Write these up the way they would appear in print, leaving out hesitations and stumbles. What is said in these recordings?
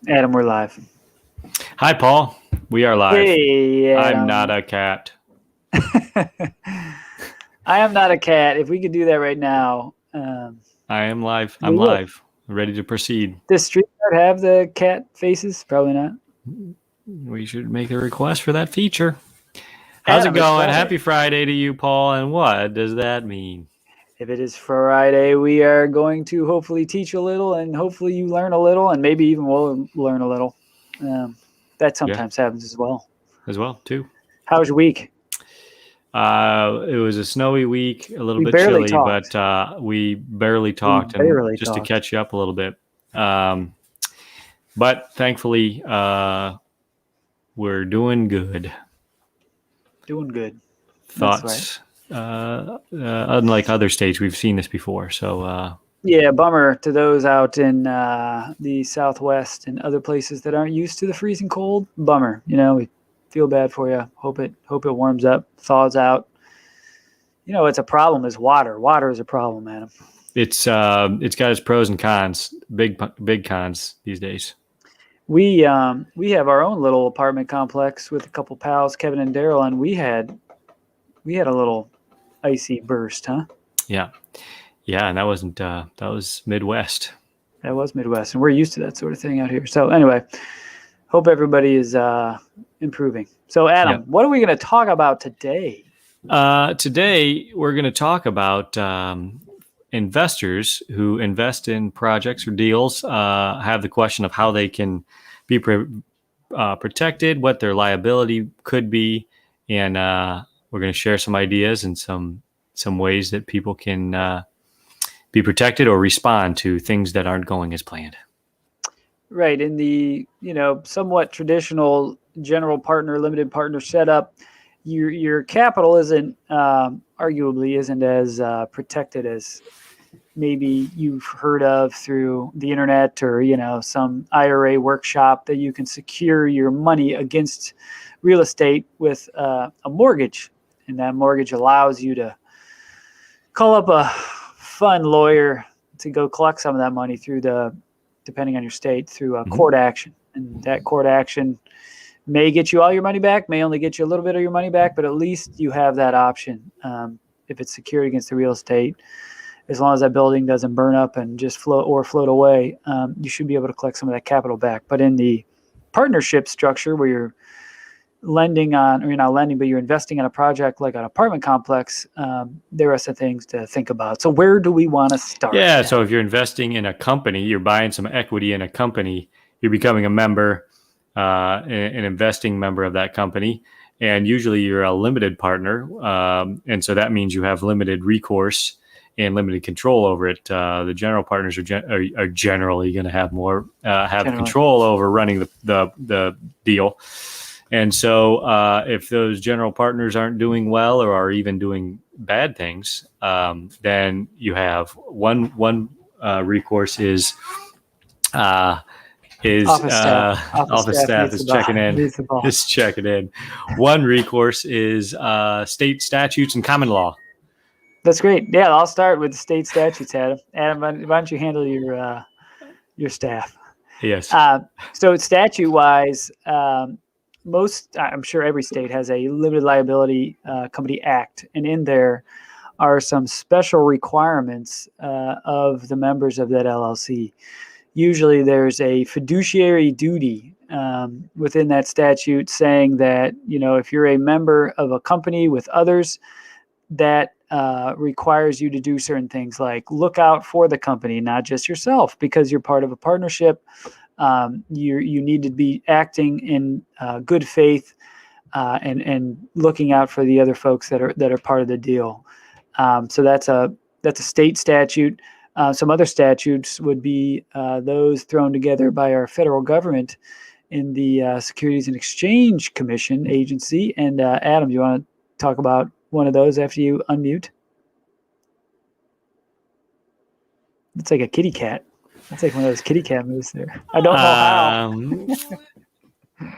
Adam, we're live. Hi, Paul. We are live. Hey, Adam. I'm not a cat. I am not a cat. If we could do that right now. I am live. We I'm would. live. Ready to proceed. Does StreetCard have the cat faces? Probably not. We should make a request for that feature. How's Adam, it it's going? Friday. Happy Friday to you, Paul. And what does that mean? If it is Friday, we are going to hopefully teach a little, and hopefully you learn a little, and maybe even we'll learn a little. That sometimes happens as well. As well, too. How was your week? It was a snowy week, a little We bit barely chilly, talked. but we barely talked, to catch you up a little bit. But thankfully, we're doing good. Doing good. Thoughts? Right. Unlike other states, we've seen this before. So yeah, bummer to those out in the Southwest and other places that aren't used to the freezing cold. Bummer. We feel bad for you. Hope it warms up, thaws out. It's a problem is water. Water is a problem, Adam. It's got its pros and cons. Big cons these days. We have our own little apartment complex with a couple pals, Kevin and Daryl, and we had a little icy burst, huh? Yeah, and that wasn't that was Midwest. That was Midwest, and we're used to that sort of thing out here. So anyway, hope everybody is improving. So Adam, What are we going to talk about today? Today we're going to talk about investors who invest in projects or deals have the question of how they can be protected, what their liability could be, and we're going to share some ideas and some ways that people can be protected or respond to things that aren't going as planned. Right. In the somewhat traditional general partner, limited partner setup, your capital arguably isn't as protected as maybe you've heard of through the internet or some IRA workshop that you can secure your money against real estate with a mortgage, and that mortgage allows you to call up a fund lawyer to go collect some of that money depending on your state, through a court action, and that court action may get you all your money back, may only get you a little bit of your money back, but at least you have that option. If it's secured against the real estate, as long as that building doesn't burn up and just float away, you should be able to collect some of that capital back. But in the partnership structure where you're lending on, or you're not lending, but you're investing in a project like an apartment complex, there are some things to think about. So where do we want to start? Yeah, so if you're investing in a company, you're buying some equity in a company, you're becoming a member, an investing member of that company, and usually you're a limited partner, and so that means you have limited recourse and limited control over it. The general partners are generally going to have more control over running the deal. And so if those general partners aren't doing well or are even doing bad things, then you have one recourse is office staff is checking in. One recourse is state statutes and common law. That's great. Yeah, I'll start with the state statutes, Adam. Adam, why don't you handle your staff? Yes. So statute-wise, I'm sure every state has a limited liability company act, and in there are some special requirements of the members of that LLC. Usually there's a fiduciary duty within that statute saying that, if you're a member of a company with others, that requires you to do certain things like look out for the company, not just yourself, because you're part of a partnership. You need to be acting in good faith and looking out for the other folks that are part of the deal. So that's a state statute. Some other statutes would be those thrown together by our federal government in the Securities and Exchange Commission agency. And Adam, do you want to talk about one of those after you unmute? It's like a kitty cat. That's like one of those kitty cat moves there. I don't know how.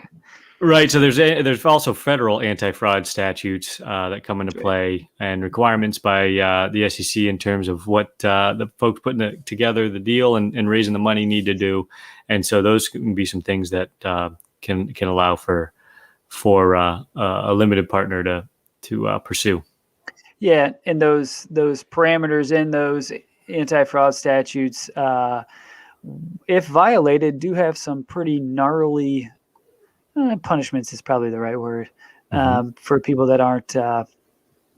Right. So there's also federal anti-fraud statutes that come into Right. play, and requirements by the SEC in terms of what the folks putting together the deal and raising the money need to do. And so those can be some things that can allow for a limited partner to pursue. Yeah, and those parameters in those anti-fraud statutes, if violated, do have some pretty gnarly punishments. Is probably the right word for people that aren't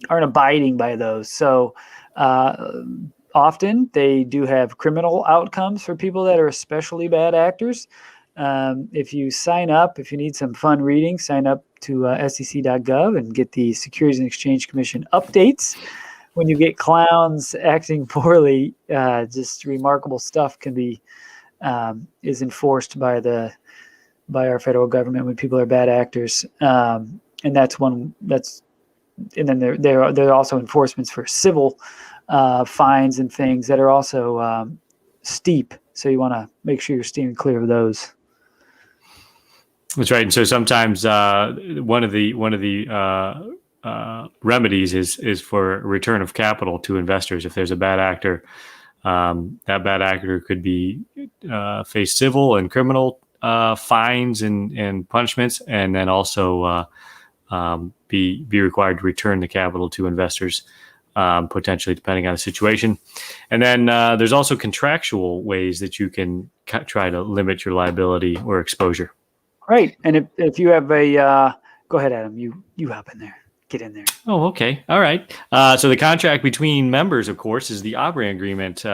abiding by those. So often they do have criminal outcomes for people that are especially bad actors. If you sign up, if you need some fun reading, sign up to sec.gov and get the Securities and Exchange Commission updates. When you get clowns acting poorly, just remarkable stuff can be is enforced by our federal government when people are bad actors, and that's one that's. And then there are also enforcements for civil fines and things that are also steep. So you want to make sure you're steering clear of those. That's right. And so sometimes one of the remedies is for return of capital to investors. If there's a bad actor, that bad actor could be face civil and criminal fines and punishments, and then also be required to return the capital to investors, potentially, depending on the situation. And then there's also contractual ways that you can try to limit your liability or exposure. Right. And if you have a, go ahead, Adam, you hop in there. Get in there. Oh, okay. All right. So the contract between members, of course, is the operating agreement.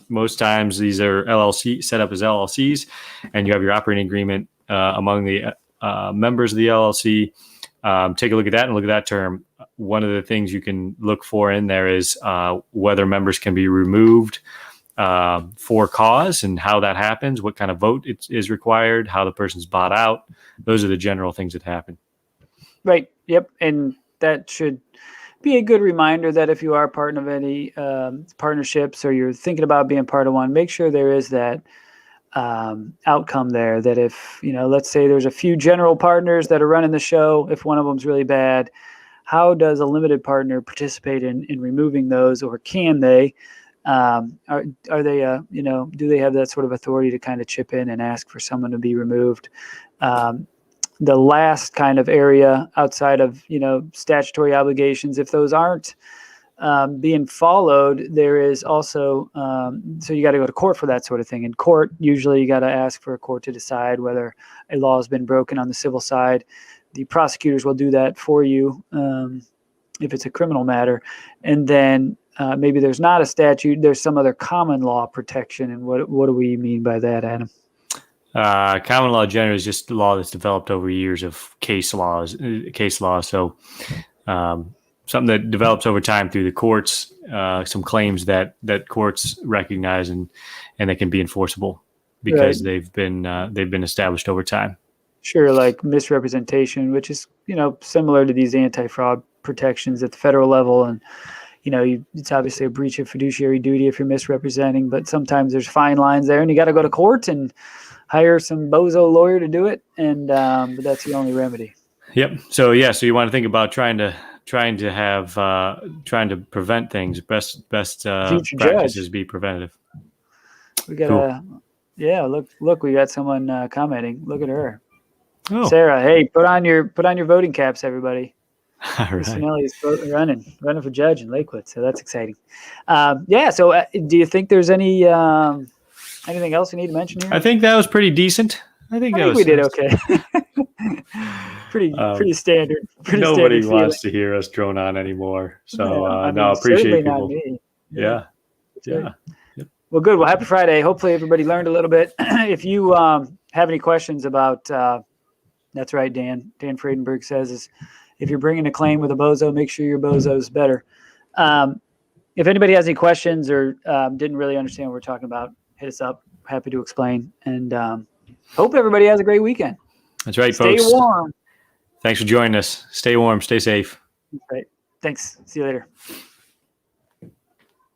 Most times these are LLC set up as LLCs, and you have your operating agreement among the members of the LLC. Take a look at that and look at that term. One of the things you can look for in there is whether members can be removed for cause and how that happens, what kind of vote is required, how the person's bought out. Those are the general things that happen. Right. Yep. And that should be a good reminder that if you are part of any partnerships or you're thinking about being part of one, make sure there is that outcome there, that if, let's say there's a few general partners that are running the show, if one of them's really bad, how does a limited partner participate in removing those, or can they? Are they, do they have that sort of authority to kind of chip in and ask for someone to be removed? The last kind of area outside of, statutory obligations, if those aren't being followed, there is also, so you got to go to court for that sort of thing. In court, usually you got to ask for a court to decide whether a law has been broken on the civil side. The prosecutors will do that for you if it's a criminal matter. And then maybe there's not a statute, there's some other common law protection. And what do we mean by that, Adam? Common law generally is just the law that's developed over years of case law. So something that develops over time through the courts, some claims that courts recognize and they can be enforceable because they've been established over time. Sure, like misrepresentation, which is similar to these anti-fraud protections at the federal level, and it's obviously a breach of fiduciary duty if you're misrepresenting, but sometimes there's fine lines there, and you got to go to court and hire some bozo lawyer to do it, and but that's the only remedy. Yep. So you want to think about trying to prevent things. Best practices be preventative. We got look, we got someone commenting. Look at her. Oh. Sarah, hey, put on your voting caps, everybody. All right. Spinelli is running for judge in Lakewood, so that's exciting. So do you think there's anything else you need to mention here? I think that was pretty decent. I think we did okay. pretty standard. Nobody wants to hear us drone on anymore. So I appreciate people. Not me. Yeah. Yep. Well, good. Well, happy Friday. Hopefully everybody learned a little bit. If you have any questions about, that's right, Dan Friedenberg says, if you're bringing a claim with a bozo, make sure your bozo's better. If anybody has any questions or didn't really understand what we're talking about, hit us up. Happy to explain. And hope everybody has a great weekend. That's right, folks. Stay warm. Thanks for joining us. Stay warm. Stay safe. That's right. Thanks. See you later.